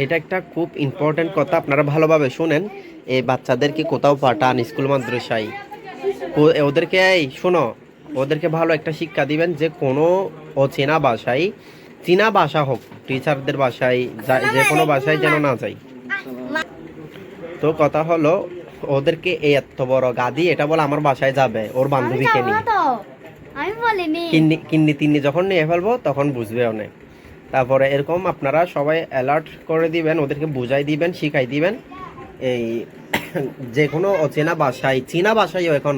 এটা একটা খুব ইম্পর্টেন্ট কথা, আপনারা ভালোভাবে শুনেন। এই বাচ্চাদেরকে কোথাও পাঠান স্কুল মাদ্রাসায়, ওদেরকে এই শোনো, ওদেরকে ভালো একটা শিক্ষা দিবেন যে কোনো অচেনা ভাষায়, চীনা ভাষা হোক, টিচারদের ভাষায়, যে কোনো ভাষায় যেন না যায়। তো কথা হলো, ওদেরকে এই এত বড় গাদি এটা বলে আমার বাসায় যাবে ওর বান্ধবীকে নিয়ে, আমি বলিনি কিন্নি তিন্নি যখন নিয়ে ফেলবো তখন বুঝবে অনেক। তারপরে এরকম আপনারা সবাই অ্যালার্ট করে দিবেন, ওদেরকে বুঝাই দিবেন, শিখাই দিবেন। এই যে কোনো অচেনা ভাষায়, চীনা ভাষায়ও এখন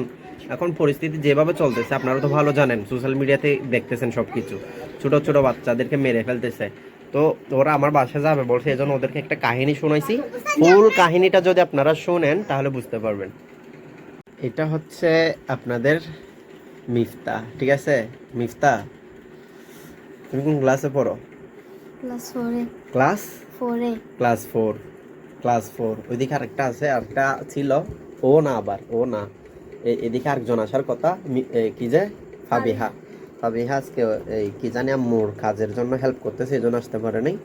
এখন পরিস্থিতি যেভাবে চলতেছে আপনারা তো ভালো জানেন, সোশ্যাল মিডিয়াতে দেখতেছেন সব কিছু, ছোটো ছোটো বাচ্চাদেরকে মেরে ফেলতেছে। তো ওরা আমার বাসায় যাবে বলছে, এজন্য ওদেরকে একটা কাহিনী শোনাইছি। ফুল কাহিনীটা যদি আপনারা শোনেন তাহলে বুঝতে পারবেন। এটা হচ্ছে আপনাদের মিফতা, ঠিক আছে? মিফতা, তুমি কোন ক্লাসে পড়ো? ক্লাস 4 এ ক্লাস 4 এ ক্লাস 4, ক্লাস 4। ওইদিকে আরেকটা আছে, আরেকটা ছিল, ও না, আবার ও না, এদিকে আরেকজন আসার কথা, কি যে ফাবিহা। ফাবিহা আজকে এই কি জানি আম্মুর কাজের জন্য হেল্প করতেছে, এই জন্য আসতে পারে নাই।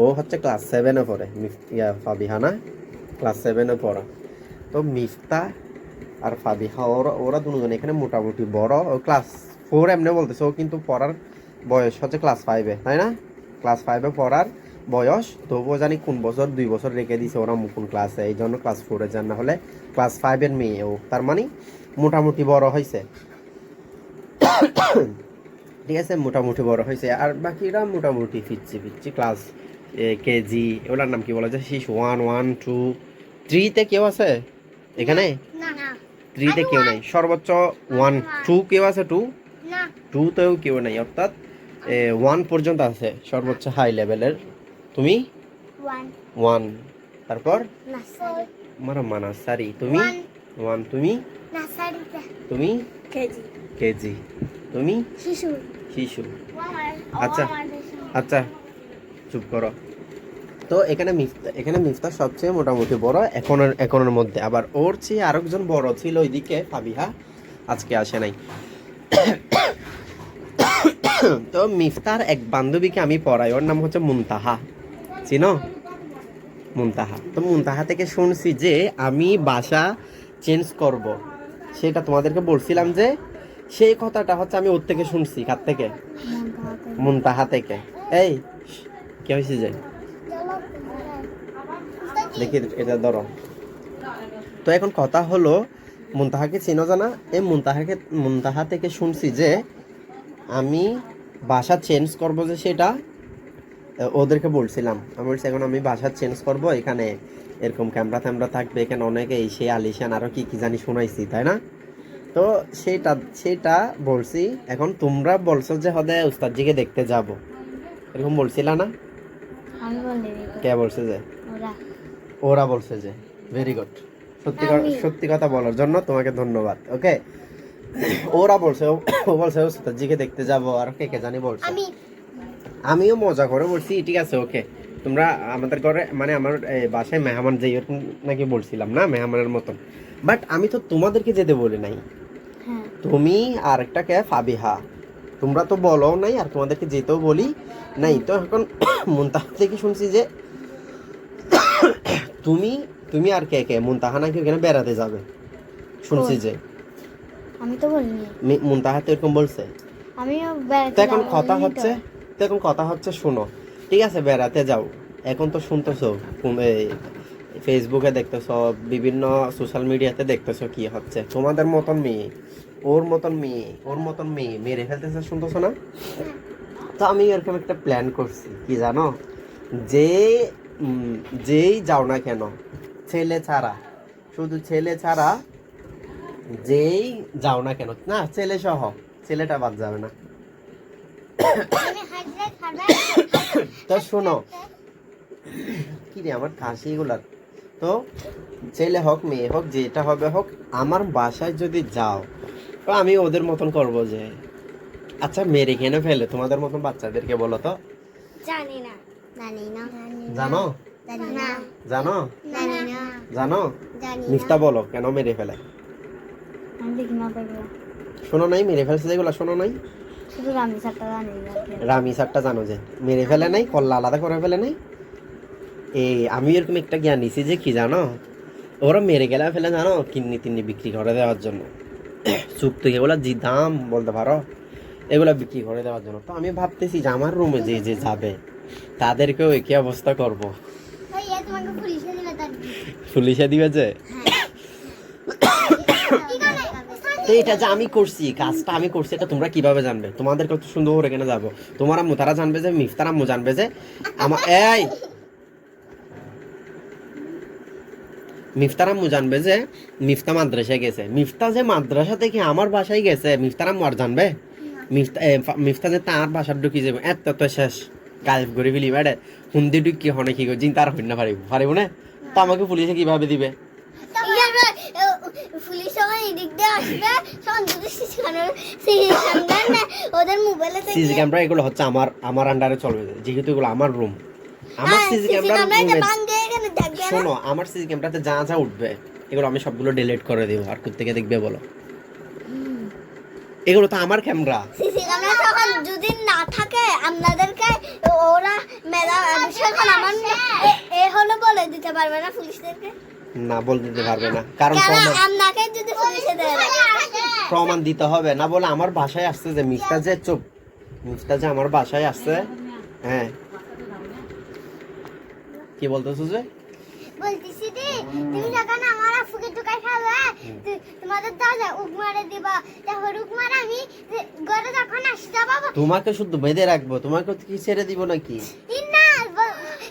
ও হচ্ছে ক্লাস 7-এ পড়ে, ফাবিহা না, ক্লাস 7-এ পড়া। তো মিফতা আর ফাবিহা ওরা দুজন এখানে মোটামুটি বড়। ও ক্লাস 4 এমনি বলতেছে, ও কিন্তু পড়ার বয়স হচ্ছে ক্লাস 5-এ, তাই না? ক্লাস 5-এ পড়ার বয়স, তবুও জানি কোন বছর 2 বছর রেখে দিছে ওরা কোন ক্লাসে, এই জন্য ক্লাস 4-এ যান, না হলে ক্লাস 5-এর মেয়ে ও, তার মানে মোটামুটি বড় হয়েছে। ঠিক আছে, মোটামুটি বড় হয়েছে। আর বাকিরা মোটামুটি ফিরছি ফিরছি ক্লাস কেজি, ওনার নাম কি বলা যায়, শিশু 1, 1, 2, 3-তে কেউ আছে এখানে? না 3-তে কেউ নাই, সর্বোচ্চ 1, 2 কেউ আছে? 2, না 2-তেও কেউ নাই, অর্থাৎ 1 পর্যন্ত আছে সর্বোচ্চ হাই লেভেলের। তুমি 1, তারপর নার্সারি মানাসারি, তুমি 1, তুমি নার্সারিতে তুমি কেজি কেজি, তুমি শিশু শিশু। আচ্ছা আচ্ছা, চুপ করো। তো এখানে মিফতা সবচেয়ে মোটামুটি বড় এখনের মধ্যে। আবার ওর চেয়ে আরেকজন বড় ছিল ওইদিকে, ফাবিহা, আজকে আসে নাই। তো মিফতার এক বান্ধবীকে আমি পড়াই, ওর নাম হচ্ছে মুনতাহা, চিনো? মুনতাহা। তো মুনতাহা থেকে শুনছি যে আমি বাসা চেঞ্জ করব, সেটা তোমাদেরকে বলছিলাম যে সেই কথাটা হচ্ছে আমি ওর থেকে শুনছি। কার থেকে? মুনতাহা থেকে। এই কি হয়েছে যে, দেখি এটা ধরো। তো এখন কথা হলো, মুনতাহাকে চিনো জানা? এই মুনতাহা থেকে শুনছি যে আমি বাসা চেঞ্জ করব, যে সেটা ওদেরকে বলছিলাম। আমি বলছি এখন আমি বাসা চেঞ্জ করব, এখানে এরকম ক্যামেরা ট্যামেরা থাকবে, এখানে অনেকে এই সেই আলিশান আরো কি কি জানি শোনাইছি, তাই না? তো সেটা বলছি। এখন তোমরা বলছো যে হদে উস্তাদজিকে দেখতে যাব, এরকম বলছিলা না? আমি বলিনি কে বলছে যে? ওরা ওরা বলছে যে। ভেরি গুড, সত্যি কথা বলার জন্য তোমাকে ধন্যবাদ। ওকে, ওরা বলছে, ও বলছে উস্তাদজিকে দেখতে যাব, আর কে কে জানি বলছে। আমিও মজা করে বলছি, ঠিক আছে ওকে, তোমরা আমাদের ঘরে, মানে আমার বাসায় মেহমান যে এরকম নাকি বলছিলাম না, মেহমানের মতন। বাট আমি তো তোমাদেরকে যেতে বলি নাই, হ্যাঁ তুমি আর একটা কে ফাবিহা, তোমরা তো বলো নাই, আর তোমাদেরকে যেতেও বলি নাই। তো এখন মুনতাহা থেকে শুনছি যে তুমি তুমি আর কে কে, মুনতাহা নাকি ওখানে বেড়াতে যাবে শুনছি যে। আমি তো বলিনি মুনতাহা তো এরকম বলছে। আমিও তো বেড়াতে এখন যাবো কথা বলিনি হচ্ছে, তো এখন কথা হচ্ছে, শোনো, ঠিক আছে বেড়াতে যাও, এখন তো শুনতেছো ফেসবুকে দেখতেছো, বিভিন্ন সোশ্যাল মিডিয়াতে দেখতেছো কি হচ্ছে, তোমাদের মতন মেয়ে, ওর মতন মেয়ে মেরে ফেলতেছে, শুনতেছো না? তো আমি এরকম একটা প্ল্যান করছি, কি জানো? যে যেই যাও না কেন, ছেলে ছাড়া, শুধু ছেলে ছাড়া যেই যাও না কেন, না ছেলে সহ, ছেলেটা বাদ যাবে না। তো শোনো, কি রে আমার কাশি গুলার, তো ছেলে হোক মেয়ে হোক যেটা হবে হোক, আমার বাসায় যদি যাও তো আমি ওদের মতন করব যে, আচ্ছা মেরে কেন ফেলে তোমাদের মতন বাচ্চাদেরকে বলো তো? জানি না জানো? জানি না জানো? জানি না জানো? জানি মিফতা বলো কেন মেরে ফেলে? আমি দেখি না পাইবো শোনো নাই মেরে ফেলছে যেগুলো, শোনো নাই? শুধু রামি সাতটা জানি না রামি স্যারটা জানো যে মেরে ফেলে নাই, কল্লা আলাদা করে ফেলে নাই? আমি এরকম একটা জ্ঞান নিছি যে কি জানো, ওরা মেরে গেলে ফেলে জানো কিন্নি তিন্নি বিক্রি করে দেওয়ার জন্য, চুপ থেকে এগুলো যে দাম বলতে পারো, এগুলো বিক্রি করে দেওয়ার জন্য। তো আমি ভাবতেছি যে আমার রুমে যে যে যাবে তাদেরকেও একই অবস্থা করব। ভাইয়া তোমাকে পুলিশে দিবে তার পুলিশে দিবে যে, কি করে তো এটা যে আমি করছি, কাজটা আমি করছি, এটা তোমরা কিভাবে জানবে? তোমাদের কত সুন্দর করে কেন যাবো, তোমার আম্মু তারা জানবে যে, মিফতার আম্মু জানবে যে আমার মিফতার আম্মু জানবে যে মিফতা মাদ্রাসায় গেছে। মিফতা যে মাদ্রাসা থেকে আমার বাসায় গেছে, মিফতার আম্মু আর জানবে? মিফতা যে তার বাসার ঢুকি যাবে এত তো শেষ গায়েব করে ফেলি বেড়ে হুন্দি ঢুকি হনে কি করছি তার হইনা পারিব না। তো আমাকে পুলিশে কিভাবে দিবে? পুলিশ যখন এদিক দিয়ে আসবে তখন যদি ওদের মোবাইলে সিসি ক্যামেরা এগুলো হচ্ছে আমার আন্ডারে চলবে, যেহেতু এগুলো আমার রুম। আমার সিসি ক্যামেরা শোনো, আমার সিসি ক্যামেরাতে যা যা উঠবে এগুলো আমি সবগুলো ডিলিট করে দেবো। আর কোত্থেকে দেখবে বলো? এগুলো তো আমার ক্যামেরা। সিসি ক্যামেরা তখন যদি না থাকে আপনাদেরকে ওরা মেলা তখন আমার এ হলো বলে দিতে পারবে না পুলিশদেরকে? না, বল দিতে পারবে না, কারণ আপনাকে যদি পুলিশে দেয় প্রমাণ দিতে হবে। না বলে আমার বাসায় আসছে যে মিফতা যে, চুপ, মিফতা যে আমার বাসায় আসছে। হ্যাঁ, কি বলতেছো যে? বলতেছি দি তুমি যখন আমার আফুকে ঢুকাই ফেলবে তোমাদের দরজা উক মারে দিবা, তারপর উক মারে আমি ঘরে যখন আসি যাবো তোমাকে শুধু বেঁধে রাখবো, তোমাকে কি ছেড়ে দিব নাকি? না,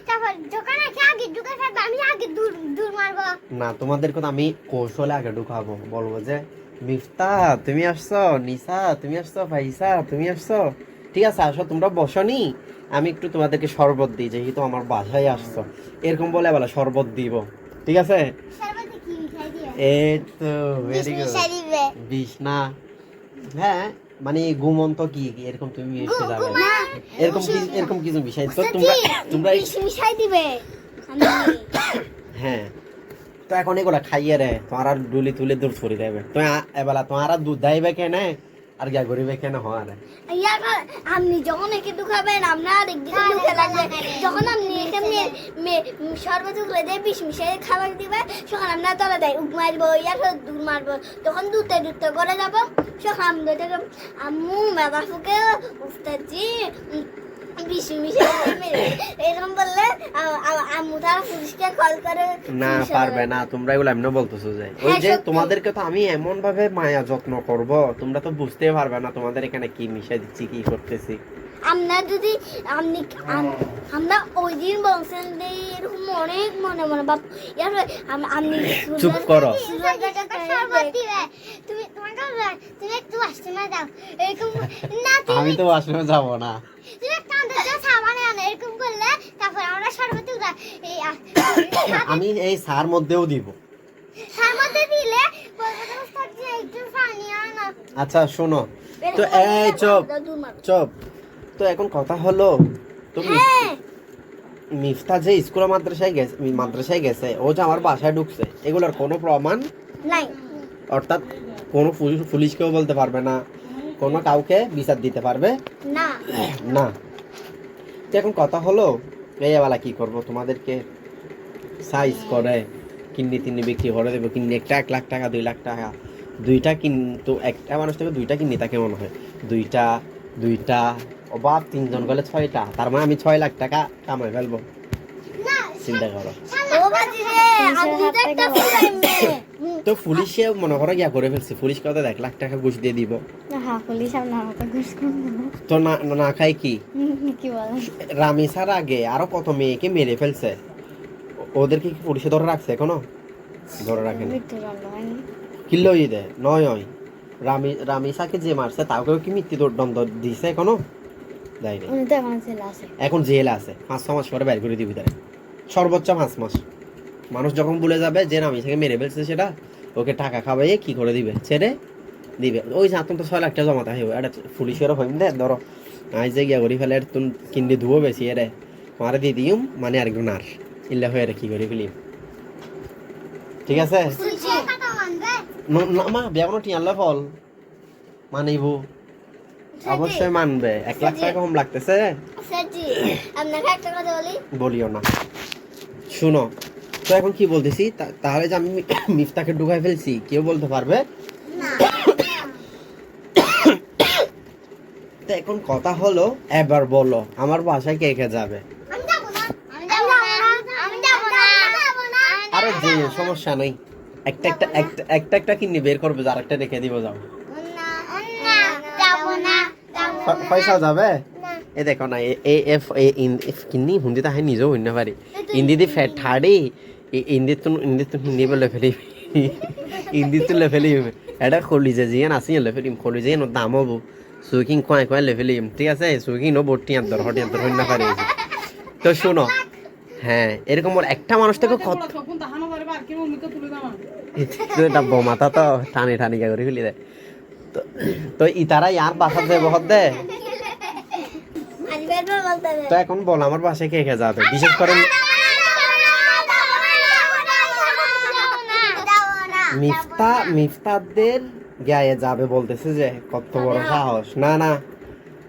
তারপর যখন আগে ঢুকাই ফেলবে আমি আগে দূর দূর মারবো। না, তোমাদের কথা আমি কৌশলে আগে ঢুকাবো, বলবো যে মিফতা তুমি আসছো, নিসা তুমি আসছো, ফাইসা তুমি আসছো, ঠিক আছে আসো, তোমরা বসনি, আমি একটু তোমাদেরকে শরবত দিই, যেহেতু আমার বাসায় আসছো, এরকম বলে বলে শরবত দিব, ঠিক আছে? শরবতে কি মিঠাই দিবে? এই তো ভেরি গুড। মিঠাই দিবে বিষ না, হ্যাঁ মানে ঘুমন্ত কি এরকম তুমি এসে যাবে, না, এরকম কিছু বিষয় তো তোমরা মিঠাই দিবে হ্যাঁ। তো এখন এগুলা খাইয়ে রে তোমার আর ডুলি তুলে দূর ছড়ি দেবে, তো এবেলা তোমার আর দুধ দাইবে কেনে আর গিয়া গরিবে কেনে হয়? ইয়ার আপনি যখন একে ঢুকাবেন আপনার একদিকে ঢুকে লাগবে, যখন আপনি একে শরবত উগলে দিয়ে বিষ মিশিয়ে খাবার দিবে তখন আপনার তলা দেয় উক মারবো, ইয়ার দূর মারবো, তখন দুধে দুধতে করে যাবো, তখন আমাদের আম্মু মেদাফুকে উস্তাজি বিষ মিশিয়ে এরকম বললে আম্মু তারা পুলিশকে কল করে। না পারবে না, তোমরা এগুলো এমনি বলতেছো যে ওই যে তোমাদেরকে তো আমি এমন ভাবে মায়া যত্ন করব, তোমরা তো বুঝতে পারবে না তোমাদের এখানে কি মিশাই দিচ্ছি, কি করতেছি। আমরা যদি আমরা ওই দিন বলছেন যে এরকম অনেক মনে মনে বাপ আপনি চুপ করো। তুমি তুমি একটু ওয়াশরুমে যাও এরকম না, আমি তো ওয়াশরুমে যাব না, তুমি একটা আমাদের সাবানে আনো এরকম করলে তারপর আমরা সর্বত এই আমি এই সার মধ্যেও দিব। তার মধ্যে দিলে একটু পানি আনো। আচ্ছা শোনো তো, এই চুপ চুপ। তো এখন কথা হলো, তুমি মিফতা যে স্কুল মাদ্রাসায় গেছে ও যে আমার বাসায় ঢুকছে, এগুলোর কোনো প্রমাণ নাই, অর্থাৎ কোনো পুলিশকেও বলতে পারবে না, কোনো কাউকে বিচার দিতে পারবে না না। তো এখন কথা হলো এই বেলা কি করব, তোমাদেরকে সাইজ করে কিন্নি তিন্নি বিক্রি করে দেবো, কিন্নি একটা 1 লাখ টাকা 2 লাখ টাকা, দুইটা কিন্তু একটা মানুষ থেকে দুইটা কিন্নি, তাকে মনে হয় দুইটা অবাক 3 জন গেলে 6টা, তার মানে আমি 6 লাখ টাকা কামাই ফেলবো, চিন্তা করো। তো পুলিশে মনে করো গিয়া করে ফেলছি, পুলিশ কত 1 লাখ টাকা ঘুষ দিয়ে দিব, তো না খাই কি রামিসার আগে আরো কত মেয়েকে মেরে ফেলছে, ওদেরকে কি পুলিশে ধরে রাখছে? এখনো ধরে রাখেনি, কিল্লো দে নয় রামিসাকে যে মারছে তাকেও কি মৃত্যুদণ্ড দিছে? এখনো দেয়নি, এখন জেলে আছে, 5-6 মাস পরে বের করে দিবি তারা, সর্বোচ্চ 5 মাস। মানুষ যখন ভুলে যাবে যে রামিসাকে মেরে ফেলছে, সেটা ওকে টাকা খাওয়াইয়ে কি করে দিবে, ছেড়ে দিবে। ওই যে তো 6 লাখ টাকা জমাতে হইব, এটা পুলিশেরও হইম দে, ধরো আজ যে গিয়া করি ফেলে তুমি কিনে ধুবো বেশি এরে মারে দিয়ে দিম, মানে আরেকজন আর ইল্লা হয়ে কি করে ফেলিম, ঠিক আছে? মা বিয়ানো টিয়ালে ফল মানিব, অবশ্যই মানবে। 1 লাখ টাকা কম লাগতেছে, আপনাকে একটা কথা বলি, বলিও না। শুনো, তো এখন কি বলতেছি, তাহলে যে আমি মিফতাকে ঢুকাই ফেলছি কেউ বলতে পারবে না তো এখন কথা হলো, এবার বলো আমার বাসায় কে কে যাবে? আমি যাব না আমি যাব না আমি যাব না আরে যে সমস্যা নেই, একটা কিনে বের করবে, আর একটা রেখে দিব, যাও। যাব না পয়সা যাবে? এ দেখো না, এ এফ এফ কিনি হিন্দি তাহে নিজেও হইতে পারি, হিন্দি দি ফেট ঠাড়ি হিন্দি তো হিন্দি বলে ফেলি, হিন্দি তো লে ফেলি এটা খলিজে জিয়ান আসি লে ফেলিম, খলিজে নো দাম হবো সুইকিং কোয়াই লে ফেলিম, ঠিক আছে? সুইকিং নো বটি আন্তর হটি আন্তর হইনা পারি। তো শুনো, হ্যাঁ এরকম ওর একটা মানুষ থেকে কত এটা বোমাতা তো টানি টানি করে ফেলি দেয়। তো তো ইতারা ইয়ার বাসা দেবো দে। তো এখন বল আমার বাসায় কে কে যাবে, বিশেষ করে মিফতাদের গায়ে যাবে বলতেছে যে, কত বড় সাহস। না না,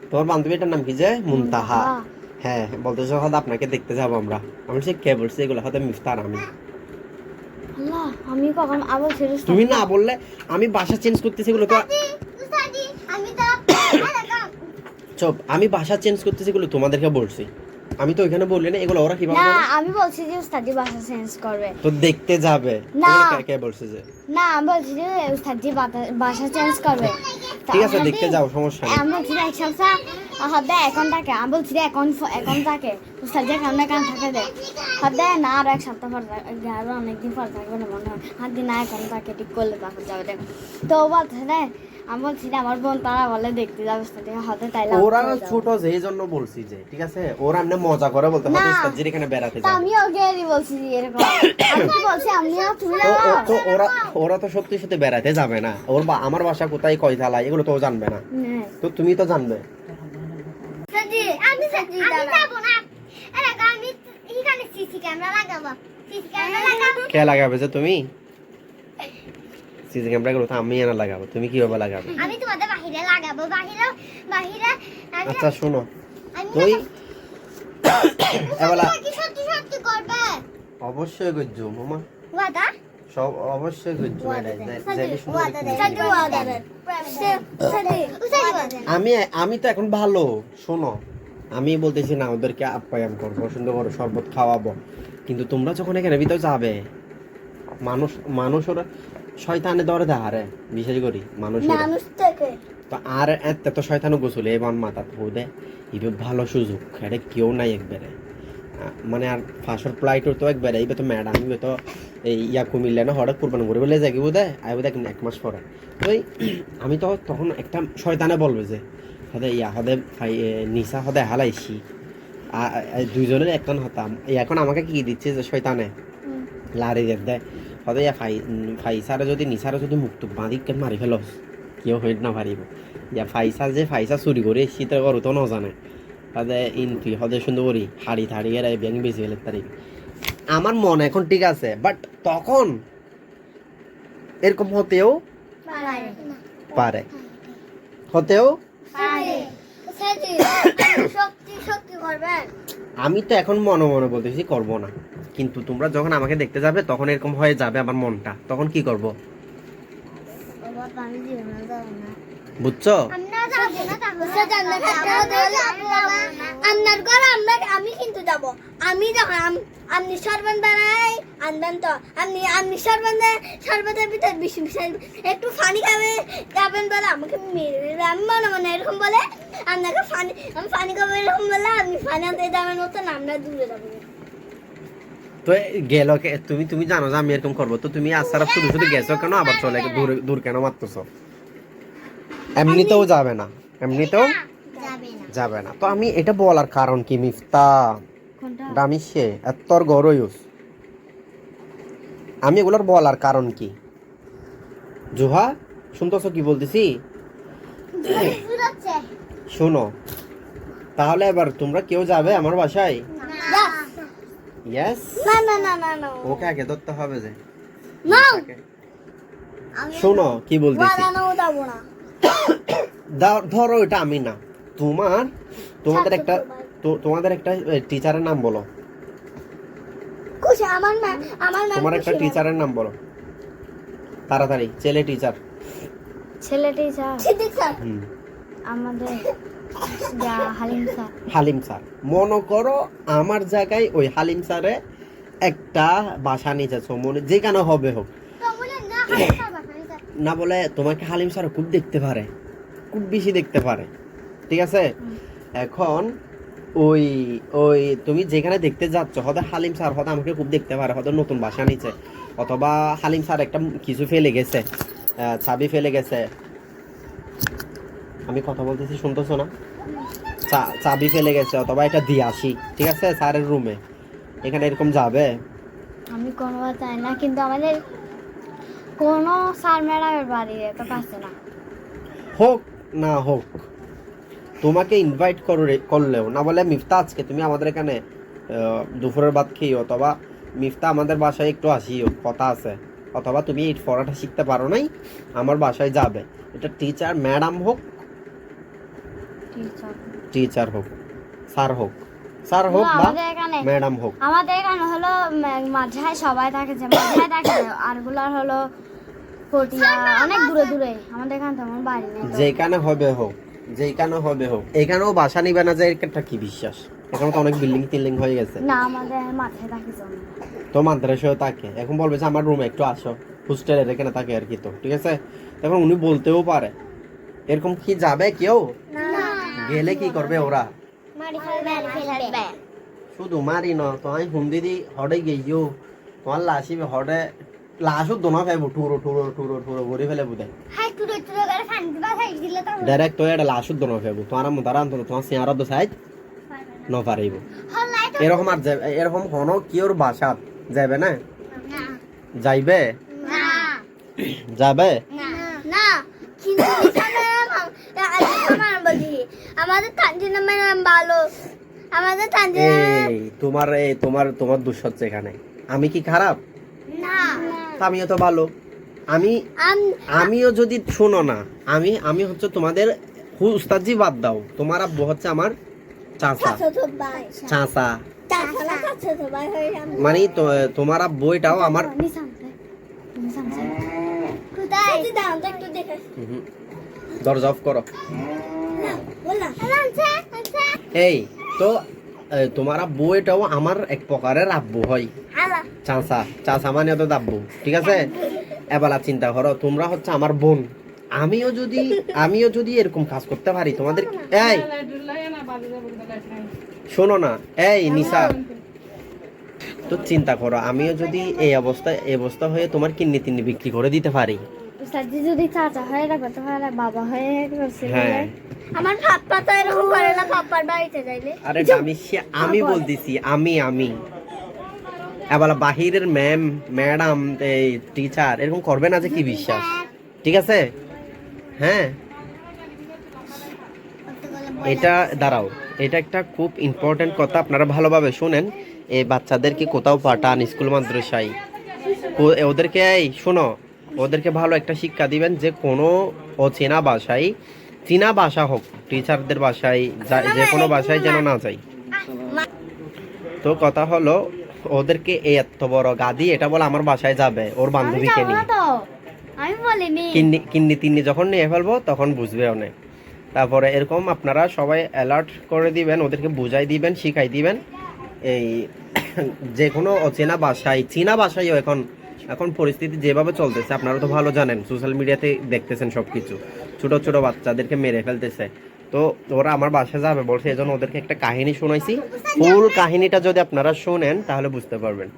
তোমার বান্ধবীটার নাম কি যে মুনতাহা, হ্যাঁ বলতেছে হয়তো আপনাকে দেখতে যাবো আমরা। আমি সে কে বলছি এগুলো, হয়তো মিফতার আমি। আমি কখন আবার সিরিয়াস তুমি না বললে আমি বাসা চেঞ্জ করতেছি, এগুলো তো আমি তো চুপ, আমি বাসা চেঞ্জ করতেছি এগুলো তোমাদেরকে বলছি, আমি তো ওইখানে বললি না, এগুলো ওরা কিভাবে না জানে? আমি বলছি যে উস্তাদি বাসা চেঞ্জ করবে। তো দেখতে যাবে না। কে কে বলছে যে? না আমি বলছি যে উস্তাদি বাসা চেঞ্জ করবে। ঠিক আছে দেখতে যাও, সমস্যা নেই। আমি বলছি এক সপ্তাহ হদে এখন থাকে, আমি বলছি এখন থাকে উস্তাদি কেমন কেন থাকে দে হদে না, আর এক সপ্তাহ পর আরো অনেকদিন পর থাকবে না মনে হয়, হাত দিন না এখন থাকে ঠিক করলে তখন যাবে দেখ। তো ও বলছে না, আমি বলছি যে আমার বোন তারা বলে দেখতে যাবে উস্তাদি হদে, তাইলে ওরা ছোট যে এই জন্য বলছি যে, ঠিক আছে ওরা এমনি মজা করে বলতে না। হবে উস্তাদজির এখানে বেড়াতে তা যাবে। আমি ওকে বলছি যে এরকম, আমি কি বলছি আমিও তুমি তো ওরা তো সত্যি সত্যি বেড়াতে যাবে না, আমার বাসা কোথায় কয় থালা এগুলো তো ও জানবে না, তো তুমি তো জানবে। আমি যাব না, আমি এখানে সিসি ক্যামেরা লাগাবো, সিসি ক্যামেরা লাগাবো। কে লাগাবে যে তুমি? সিসি ক্যামেরা গুলো তো আমি এনে লাগাবো, তুমি কিভাবে লাগাবে? আমি তোমাদের বাহিরে লাগাবো, বাহিরে আচ্ছা শোনো, আমি তুই এবেলা কি সত্যি সত্যি করবে অবশ্যই গজ্জু মামা, ওয়াদা সব অবশ্যই গজ্জু আমি তো এখন ভালো। শোনো, আমি বলতেছি না ওদেরকে আপ্যায়ন করবো, সুন্দর করে শরবত খাওয়াবো, কিন্তু তোমরা যখন এখানে ভিতরে যাবে, মানুষ ওরা শয়তানে ধরে ধারে, বিশেষ করি মানুষ থেকে তো আর এত তো শয়তানও গোসলে এবার মাথা ধুদে, এবার ভালো সুযোগ এটা কেউ নাই একবারে, মানে আর ফাঁসর ফ্লাইটও তো একবারে, এইবার তো ম্যাডাম এইবার তো এই ইয়া কুমিল্লা না হঠাৎ কুরবান করে বলে যাই বোধ হয় আইব দেখ 1 মাস পরে। তো আমি তো তখন একটা শয়তানে বলবে যে হদে ইয়া হদে নিশা হদে হালাইছি, দুইজনের একজন হতাম, এখন আমাকে কি দিচ্ছে যে শয়তানে লারি দেয় হদে ইয়া ফাইসারে যদি নিশারে যদি মুক্ত বাঁধি মারি ফেল কেউ হইতে না পারিব, ইয়া ফাইসা চুরি করে শীতের ঘর তো ন জানে হদে ইনফি হদে সুন্দর করি হাড়ি থাড়ি এর ব্যাং বেশি ফেলে তারি। আমার মন এখন ঠিক আছে, বাট তখন এরকম হতেও পারে, হতেও আমি তো এখন মনে মনে বলতেছি করবো না, কিন্তু তোমরা যখন আমাকে দেখতে যাবে তখন এরকম হয়ে যাবে আমার মনটা, তখন কি করব বুঝছো? আমি কিন্তু যাব, আমি যখন আপনি শরবত বানাই আনবেন তো আপনি শরবতের ভিতর বেশি একটু পানি খাবেন বলে আমাকে মেরে দেবে, আমি মনে মনে এরকম বলে আপনাকে আমি পানি খাবো এরকম বলে আপনি পানি আনতে যাবেন মতন আমরা দূরে যাবো। তো গেল তুমি জানো যে আমি এরকম করবো, তো তুমি আসার শুধু শুধু গেছো কেন, আবার চলে দূর কেন মারতেছো? এমনিতেও যাবে না, এমনিতেও যাবে না। তো আমি এটা বলার কারণ কি মিফতা, আমি সে তোর গরো ইউজ, আমি এগুলোর বলার কারণ কি? জুহা শুনতেছো কি বলতেছি? শোনো, তাহলে এবার তোমরা কেউ যাবে আমার বাসায়? ইয়েস না ওকে আগে ধরতে হবে যে। না শোনো কি বলতেছি, না ধরো এটা আমি না, তোমাদের একটা টিচারের নাম বলো। অবশ্যই আমার ম্যাম তোমার একটা টিচারের নাম বলো তাড়াতাড়ি, ছেলে টিচার। ছেলে টিচার সিদ্দিক স্যার। আমাদের হালিম স্যার। হালিম স্যার। মনে করো আমার জায়গায় ওই হালিম স্যারে একটা বাসা নিয়েছো, মনে যেখানে হবে হোক না, বলে তোমাকে হালিম স্যার খুব দেখতে পারে, খুব বেশি দেখতে পারে, ঠিক আছে? এখন ওই ওই তুমি যেখানে দেখতে যাচ্ছ, হয়তো হালিম স্যার হয়তো আমাকে খুব দেখতে পারে, হয়তো নতুন বাসা নিচ্ছে, অথবা হালিম স্যার একটা কিছু ফেলে গেছে, চাবি ফেলে গেছে। আমি কথা বলতেছি শুনতেছো না? চাবি ফেলে গেছে, অথবা এটা দিয়ে আসি, ঠিক আছে, স্যারের রুমে, এখানে এরকম যাবে? আমি কোনোবার চাই না, কিন্তু আমাদের কোনো স্যার ম্যাডামের বাড়ি তো কাছে না। হোক না হোক, তোমাকে ইনভাইট করলেও না, বলে মিফতা আজকে তুমি আমাদের এখানে দুপুরের ভাত খেয়ে, অথবা মিফতা আমাদের বাসায় একটু আসিও, কথা আছে, অথবা তুমি এই পড়াটা শিখতে পারো নাই, আমার বাসায় যাবে। এটা টিচার ম্যাডাম হোক, টিচার হোক, স্যার হোক, স্যার হোক বা আমাদের এখানে ম্যাডাম হোক। আমাদের এখানে হলো মাঝায় সবাই থাকে, যে মাঝায় থাকে, আরগুলার হলো পটিয়া অনেক দূরে দূরে। আমাদের এখানে তেমন বাড়ি নেই। যেখানে হবে হোক, যেখানে হবে হোক, এখানেও বাসা নিবে না, যে এটা কি বিশ্বাস? এখন তো অনেক বিল্ডিং টিল্ডিং হয়ে গেছে। না, আমাদের মাথায় থাকে জন্য। তো মাদ্রাসাও থাকে, এখন বলবে যে আমার রুমে একটু আসো, হোস্টেলের এখানে থাকে আর কি, তো ঠিক আছে। এখন উনি বলতেও পারে, এরকম কি যাবে কেউ? গেলে কি করবে ওরা? মারি ফেলবে। শুধু মারি ন, তোমায় হুন্দি দি হডে গেইও, তোমার লাশিবে হডে লাশও দোনা ফেলবো, টুরো টুরো টুরো টুরো করে ফেলে বুঝে হাই টুরো টুরো করে ফান্দি বা খাই দিলে তো ডাইরেক্ট তো এটা লাশও দোনা ফেলবো, তোমার মোতারা অন্তত তোমার সিয়ার দো সাইড ন পারিব। হলাই তো এরকম আর এরকম হনো কি ওর বাসা যাবে না? না যাইবে? না যাবে? না না, কিন্তু আমার বলি আমাদের তানজিনা ম্যাডাম ভালো, আমাদের তানজিনা এই তোমার দোষ হচ্ছে এখানে। আমি কি খারাপ? না আমিও তো ভালো। আমিও যদি শোনো না, আমি হচ্ছে তোমাদের উস্তাদজি বাদ দাও, তোমার আব্বু হচ্ছে আমার চাচা, ছোট ভাই চাচা চাচা ছোট ভাই হয়ে মানে তোমার আব্বু এটাও আমার। কোথায় দাও তো একটু দেখে দরজা অফ করো। না বললাম আচ্ছা এই তো তোমার আব্বু এটাও আমার এক প্রকারের আব্বু হয়, হালা চাচা মানে তো আব্বু, ঠিক আছে? এবেলা চিন্তা করো, তোমরা হচ্ছে আমার বোন, আমিও যদি এরকম কাজ করতে পারি তোমাদের, এই শোনো না, এই নিশা, তো চিন্তা করো, আমিও যদি এই অবস্থা হয়ে তোমার কিডনি টিন্নি বিক্রি করে দিতে পারি, উস্তাদজি যদি চাচা হয়ে করতে পারে, বাবা হয়ে করছে, হ্যাঁ। আমার পাপ্পা তো এরকম করে না, পাপ্পার বাড়িতে যাইলে আরে আমি বলতেছি, আমি এবেলা বাহিরের ম্যাডাম এই টিচার এরকম করবে না, যে কি বিশ্বাস? ঠিক আছে, হ্যাঁ। এটা দাঁড়াও, এটা একটা খুব ইম্পর্টেন্ট কথা, আপনারা ভালোভাবে শুনেন। এই বাচ্চাদেরকে কোথাও পাঠান স্কুল মাদ্রাসায়, ওদেরকে শোনো, ওদেরকে ভালো একটা শিক্ষা দিবেন, যে কোনো অচেনা ভাষায়, চীনা ভাষা হোক, টিচারদের বাসায়, যে কোনো বাসায় যেন না যায়। তো কথা হলো, ওদেরকে এই এত বড় গাদি, এটা বলে আমার বাসায় যাবে ওর বান্ধবীকে নিয়ে, আমি বলিনি। কিন্নি তিন্নি যখন নিয়ে ফেলবো তখন বুঝবে অনেক। তারপরে এরকম আপনারা সবাই অ্যালার্ট করে দিবেন, ওদেরকে বুঝাই দিবেন, শিখাই দিবেন। এই যে কোনো অচেনা ভাষায়, চীনা ভাষায়ও এখন পরিস্থিতি যেভাবে চলতেছে আপনারা তো ভালো জানেন, সোশ্যাল মিডিয়াতে দেখতেছেন সবকিছু, ছোট ছোট বাচ্চাদেরকে মেরে ফেলতেছে। তো ওরা আমার বাসায় যাবে বলছে, এজন্য ওদেরকে একটা কাহিনী শোনাইছি। ফুল কাহিনীটা যদি আপনারা শোনেন তাহলে বুঝতে পারবেন।